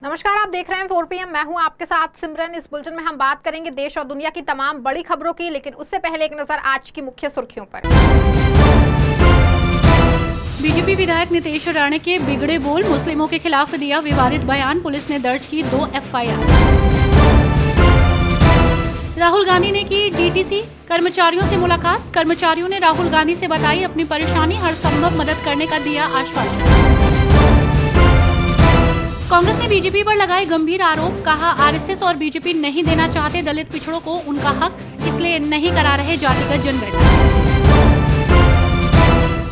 नमस्कार, आप देख रहे हैं 4 PM। मैं हूं आपके साथ सिमरन। इस बुलेटिन में हम बात करेंगे देश और दुनिया की तमाम बड़ी खबरों की, लेकिन उससे पहले एक नजर आज की मुख्य सुर्खियों पर। बीजेपी विधायक नितेश राणे के बिगड़े बोल, मुस्लिमों के खिलाफ दिया विवादित बयान, पुलिस ने दर्ज की 2 FIR। राहुल गांधी ने की DTC कर्मचारियों से मुलाकात, कर्मचारियों ने राहुल गांधी से बताई अपनी परेशानी, हर संभव मदद करने का दिया आश्वासन। कांग्रेस ने बीजेपी पर लगाए गंभीर आरोप, कहा RSS और बीजेपी नहीं देना चाहते दलित पिछड़ों को उनका हक, इसलिए नहीं करा रहे जातिगत जनगणना।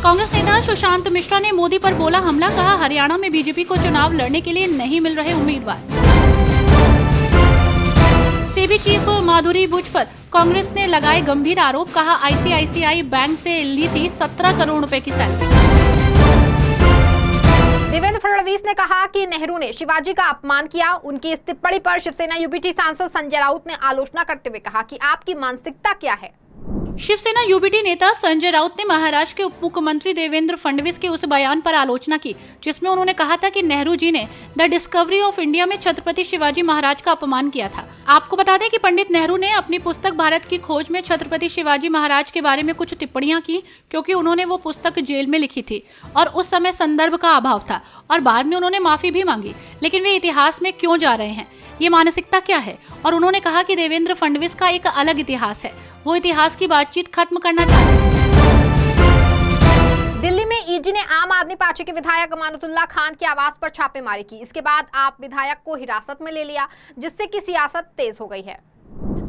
कांग्रेस नेता सुशांत मिश्रा ने मोदी पर बोला हमला, कहा हरियाणा में बीजेपी को चुनाव लड़ने के लिए नहीं मिल रहे उम्मीदवार। सेबी चीफ माधुरी बुच पर कांग्रेस ने लगाए गंभीर आरोप, कहा ICICI बैंक से ली थी 17 करोड़ रुपए की सैलरी। देवेंद्र फडणवीस ने कहा कि नेहरू ने शिवाजी का अपमान किया। उनकी इस टिप्पणी पर शिवसेना UBT सांसद संजय राउत ने आलोचना करते हुए कहा कि आपकी मानसिकता क्या है। शिवसेना UBT नेता संजय राउत ने महाराष्ट्र के उप मुख्यमंत्री देवेंद्र फडणवीस के उस बयान पर आलोचना की जिसमें उन्होंने कहा था कि नेहरू जी ने द डिस्कवरी ऑफ इंडिया में छत्रपति शिवाजी महाराज का अपमान किया था। आपको बता दें कि पंडित नेहरू ने अपनी पुस्तक भारत की खोज में छत्रपति शिवाजी महाराज के बारे में कुछ टिप्पणियां की, क्योंकि उन्होंने वो पुस्तक जेल में लिखी थी और उस समय संदर्भ का अभाव था, और बाद में उन्होंने माफी भी मांगी। लेकिन वे इतिहास में क्यों जा रहे हैं, ये मानसिकता क्या है? और उन्होंने कहा कि देवेंद्र फडणवीस का एक अलग इतिहास है, वो इतिहास की बातचीत खत्म करना चाहते हैं। दिल्ली में ED ने आम आदमी पार्टी के विधायक अमानतुल्लाह खान के आवास पर छापेमारी की। इसके बाद आप विधायक को हिरासत में ले लिया, जिससे कि सियासत तेज हो गई है।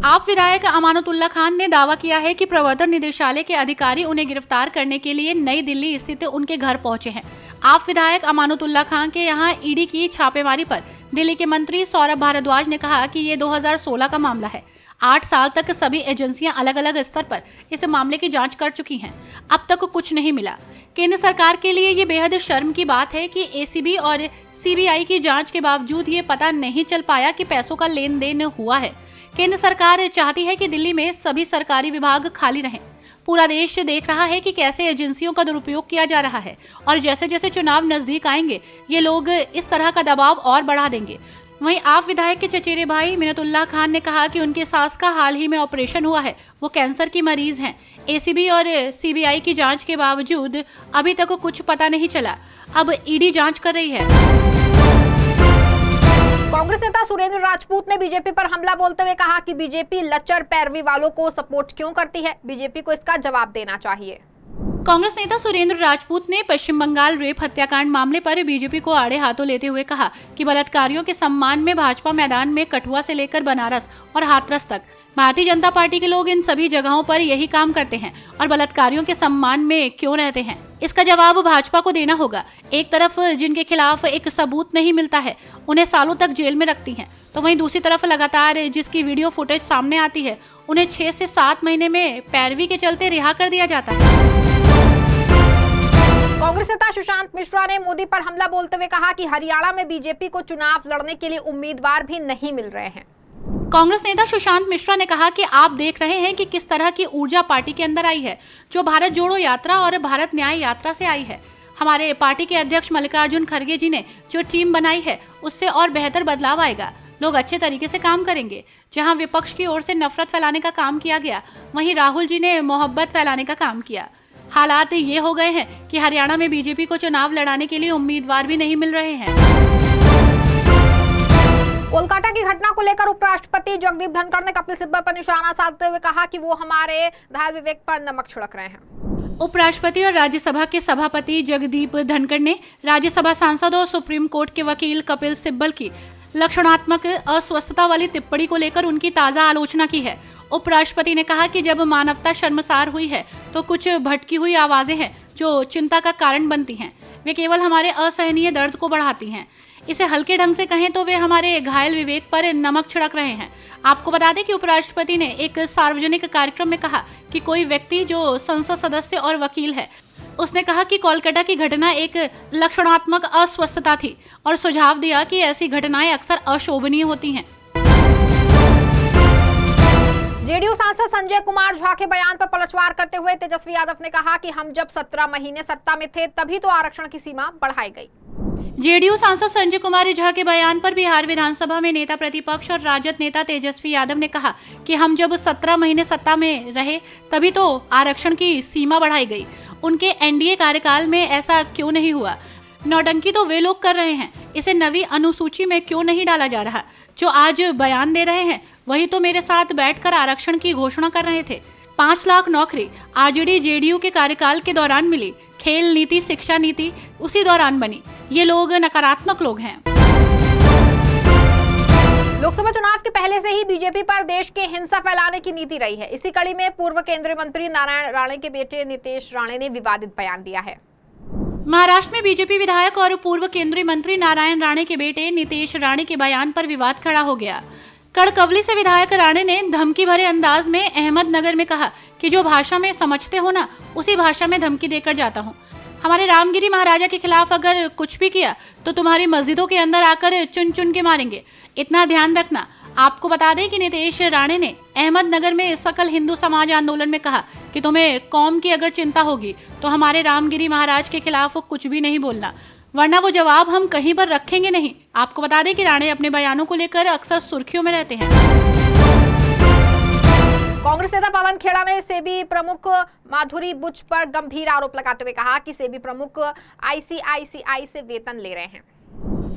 आप विधायक अमानतुल्लाह खान ने दावा किया है कि प्रवर्तन निदेशालय के अधिकारी उन्हें गिरफ्तार करने के लिए नई दिल्ली स्थित उनके घर पहुंचे हैं। आप विधायक अमानतुल्लाह खान के यहां ED की छापेमारी पर दिल्ली के मंत्री सौरभ भारद्वाज ने कहा कि ये 2016 का मामला है। 8 साल तक सभी एजेंसियां अलग अलग स्तर पर इस मामले की जांच कर चुकी हैं, अब तक कुछ नहीं मिला। केंद्र सरकार के लिए ये बेहद शर्म की बात है कि ACB और CBI की जांच के बावजूद ये पता नहीं चल पाया कि पैसों का लेन देन हुआ है। केंद्र सरकार चाहती है कि दिल्ली में सभी सरकारी विभाग खाली रहें। पूरा देश देख रहा है कि कैसे एजेंसियों का दुरुपयोग किया जा रहा है, और जैसे जैसे चुनाव नजदीक आएंगे ये लोग इस तरह का दबाव और बढ़ा देंगे। वहीं आप विधायक के चचेरे भाई मिन्नतुल्लाह खान ने कहा कि उनके सास का हाल ही में ऑपरेशन हुआ है, वो कैंसर की मरीज हैं। ACB और CBI की जांच के बावजूद अभी तक कुछ पता नहीं चला, अब ED जांच कर रही है। कांग्रेस नेता सुरेंद्र राजपूत ने बीजेपी पर हमला बोलते हुए कहा कि बीजेपी लच्चर पैरवी वालों को सपोर्ट क्यों करती है, बीजेपी को इसका जवाब देना चाहिए। कांग्रेस नेता सुरेंद्र राजपूत ने पश्चिम बंगाल रेप हत्याकांड मामले पर बीजेपी को आड़े हाथों लेते हुए कहा कि बलात्कारियों के सम्मान में भाजपा मैदान में कठुआ से लेकर बनारस और हाथरस तक भारतीय जनता पार्टी के लोग इन सभी जगहों पर यही काम करते हैं और बलात्कारियों के सम्मान में क्यों रहते हैं, इसका जवाब भाजपा को देना होगा। एक तरफ जिनके खिलाफ एक सबूत नहीं मिलता है उन्हें सालों तक जेल में रखती हैं, तो वहीं दूसरी तरफ लगातार जिसकी वीडियो फुटेज सामने आती है उन्हें 6 से 7 महीने में पैरवी के चलते रिहा कर दिया जाता है। कांग्रेस नेता सुशांत मिश्रा ने मोदी पर हमला बोलते हुए कहा कि हरियाणा में बीजेपी को चुनाव लड़ने के लिए उम्मीदवार भी नहीं मिल रहे हैं। कांग्रेस नेता सुशांत मिश्रा ने कहा कि आप देख रहे हैं कि किस तरह की ऊर्जा पार्टी के अंदर आई है, जो भारत जोड़ो यात्रा और भारत न्याय यात्रा से आई है। हमारे पार्टी के अध्यक्ष मल्लिकार्जुन खड़गे जी ने जो टीम बनाई है उससे और बेहतर बदलाव आएगा। लोग अच्छे तरीके से काम करेंगे। जहां विपक्ष की ओर से नफरत फैलाने का काम किया गया, वहीं राहुल जी ने मोहब्बत फैलाने का काम किया। हालात ये हो गए हैं कि हरियाणा में बीजेपी को चुनाव लड़ाने के लिए उम्मीदवार भी नहीं मिल रहे हैं। कोलकाता की घटना को लेकर उपराष्ट्रपति जगदीप धनखड़ ने कपिल सिब्बल पर निशाना साधते हुए कहा कि वो हमारे घायल विवेक पर नमक छिड़क रहे हैं। उपराष्ट्रपति और राज्यसभा के सभापति जगदीप धनखड़ ने राज्यसभा सांसद और सुप्रीम कोर्ट के वकील कपिल सिब्बल की लक्षणात्मक अस्वस्थता वाली टिप्पणी को लेकर उनकी ताजा आलोचना की है। उपराष्ट्रपति ने कहा कि जब मानवता शर्मसार हुई है तो कुछ भटकी हुई आवाजें हैं जो चिंता का कारण बनती हैं। वे केवल हमारे असहनीय दर्द को बढ़ाती हैं। इसे हल्के ढंग से कहें तो वे हमारे घायल विवेक पर नमक छिड़क रहे हैं। आपको बता दें कि उपराष्ट्रपति ने एक सार्वजनिक कार्यक्रम में कहा कि कोई व्यक्ति जो संसद सदस्य और वकील है, उसने कहा कि कोलकाता की घटना एक लक्षणात्मक अस्वस्थता थी और सुझाव दिया कि ऐसी घटनाएं अक्सर अशोभनीय होती हैं। जेडीयू सांसद संजय कुमार झा के बयान पर पलटवार करते हुए तेजस्वी यादव ने कहा कि हम जब 17 महीने सत्ता में थे तभी तो आरक्षण की सीमा बढ़ाई गई। जेडीयू सांसद संजय कुमार झा के बयान पर बिहार विधानसभा में नेता प्रतिपक्ष और राजद नेता तेजस्वी यादव ने कहा कि हम जब 17 महीने सत्ता में रहे तभी तो आरक्षण की सीमा बढ़ाई गई। उनके एनडीए कार्यकाल में ऐसा क्यों नहीं हुआ? नौटंकी तो वे लोग कर रहे हैं, इसे नवी अनुसूची में क्यों नहीं डाला जा रहा? जो आज बयान दे रहे हैं वही तो मेरे साथ बैठकर आरक्षण की घोषणा कर रहे थे। 5 लाख नौकरी आरजेडी जेडीयू के कार्यकाल के दौरान मिली। खेल नीति, शिक्षा नीति उसी दौरान बनी। ये लोग नकारात्मक लोग हैं। लोकसभा चुनाव के पहले से ही बीजेपी पर देश के हिंसा फैलाने की नीति रही है। इसी कड़ी में पूर्व केंद्रीय मंत्री नारायण राणे के बेटे नितेश राणे ने विवादित बयान दिया है। महाराष्ट्र में बीजेपी विधायक और पूर्व केंद्रीय मंत्री नारायण राणे के बेटे नितेश राणे के बयान पर विवाद खड़ा हो गया। कड़कवली से विधायक राणे ने धमकी भरे अंदाज में अहमदनगर में कहा कि जो भाषा में समझते हो ना, उसी भाषा में धमकी देकर जाता हूँ। हमारे रामगिरी महाराजा के खिलाफ अगर कुछ भी किया तो तुम्हारी मस्जिदों के अंदर आकर चुन चुन के मारेंगे। इतना ध्यान रखना। आपको बता दें कि नितेश राणे ने अहमदनगर में सकल हिंदू समाज आंदोलन में कहा कि तुम्हें कौम की अगर चिंता होगी तो हमारे रामगिरी महाराज के खिलाफ कुछ भी नहीं बोलना, वरना वो जवाब हम कहीं पर रखेंगे नहीं। आपको बता दें कि राणे अपने बयानों को लेकर अक्सर सुर्खियों में रहते हैं। कांग्रेस नेता पवन खेड़ा ने सेबी प्रमुख माधुरी बुच पर गंभीर आरोप लगाते हुए कहा कि सेबी प्रमुख आईसीआईसीआई से वेतन ले रहे हैं।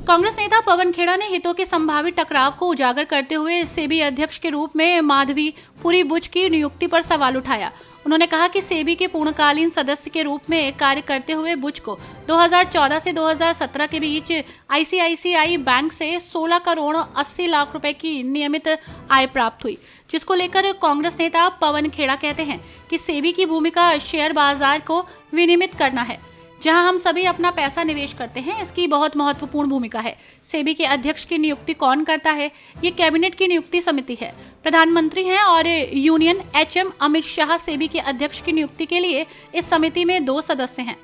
कांग्रेस नेता पवन खेड़ा ने हितों के संभावित टकराव को उजागर करते हुए सेबी अध्यक्ष के रूप में माधवी पुरी बुच की नियुक्ति पर सवाल उठाया। उन्होंने कहा कि सेबी के पूर्णकालीन सदस्य के रूप में कार्य करते हुए बुच को 2014 से 2017 के बीच आईसीआईसीआई बैंक से 16 करोड़ 80 लाख रुपए की नियमित आय प्राप्त हुई, जिसको लेकर कांग्रेस नेता पवन खेड़ा कहते हैं कि सेबी की भूमिका शेयर बाजार को विनियमित करना है, जहां हम सभी अपना पैसा निवेश करते हैं। इसकी बहुत महत्वपूर्ण भूमिका है। सेबी के अध्यक्ष की नियुक्ति कौन करता है? ये कैबिनेट की नियुक्ति समिति है। प्रधानमंत्री हैं और यूनियन एचएम अमित शाह सेबी के अध्यक्ष की नियुक्ति के लिए इस समिति में 2 सदस्य हैं।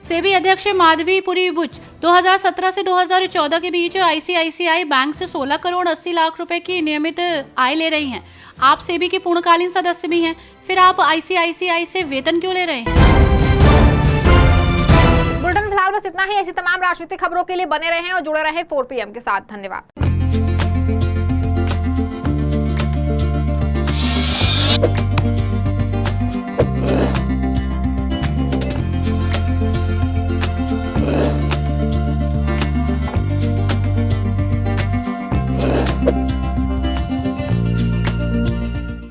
सेबी अध्यक्ष माधवी पुरी बुच 2017 से 2014 के बीच आईसीआईसीआई बैंक से 16 करोड़ 80 लाख रुपए की नियमित आय ले रही हैं। आप सेबी के पूर्णकालीन सदस्य भी हैं, फिर आप आईसीआईसीआई से वेतन क्यों ले रहे हैं? बुलेटिन फिलहाल बस इतना ही। ऐसी तमाम राजनीतिक खबरों के लिए बने रहें और जुड़े रहें 4 PM के साथ। धन्यवाद।